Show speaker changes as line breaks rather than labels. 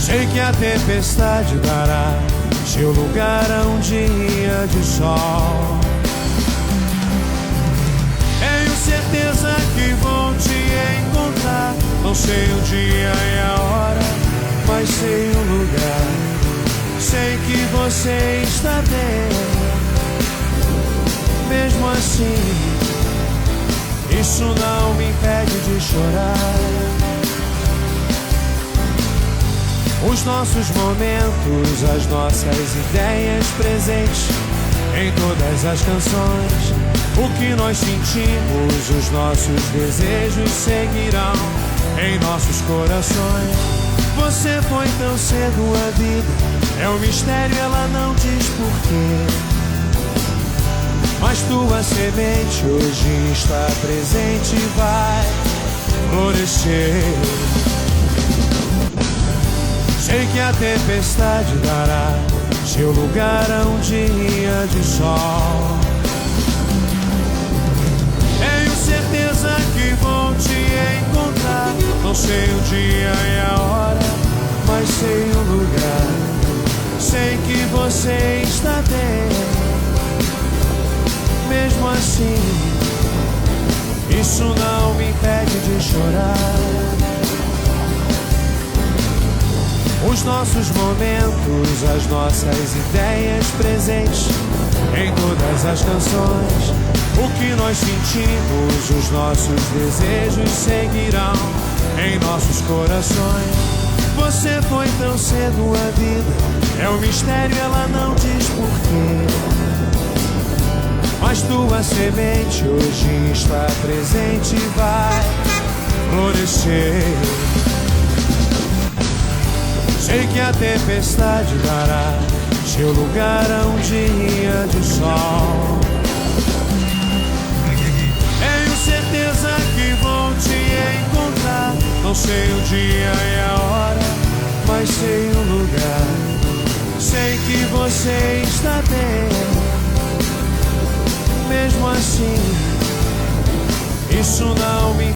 Sei que a tempestade dará seu lugar a um dia de sol. Tenho certeza que vou te encontrar. Não sei o dia e a hora, mas sei o lugar. Sei que você está bem. Mesmo assim, isso não me impede de chorar. Os nossos momentos, as nossas ideias presentes em todas as canções. O que nós sentimos, os nossos desejos seguirão em nossos corações. Você foi tão cedo à vida, é um mistério, ela não diz porquê. Mas tua semente hoje está presente e vai florescer. Sei que a tempestade dará seu lugar a um dia de sol. Tenho certeza que vou te encontrar. Não sei o dia e a hora, mas sei o lugar. Sei que você está bem. Mesmo assim, isso não me impede de chorar. Os nossos momentos, as nossas ideias presentes em todas as canções. O que nós sentimos, os nossos desejos seguirão em nossos corações. Você foi tão cedo à vida, é um mistério, ela não diz porquê. Mas tua semente hoje está presente e vai florescer. Sei que a tempestade dará seu lugar a um dia de sol. Tenho certeza que vou te encontrar. Não sei o dia e a hora, mas sei o lugar. Sei que você está bem. Mesmo assim, isso não me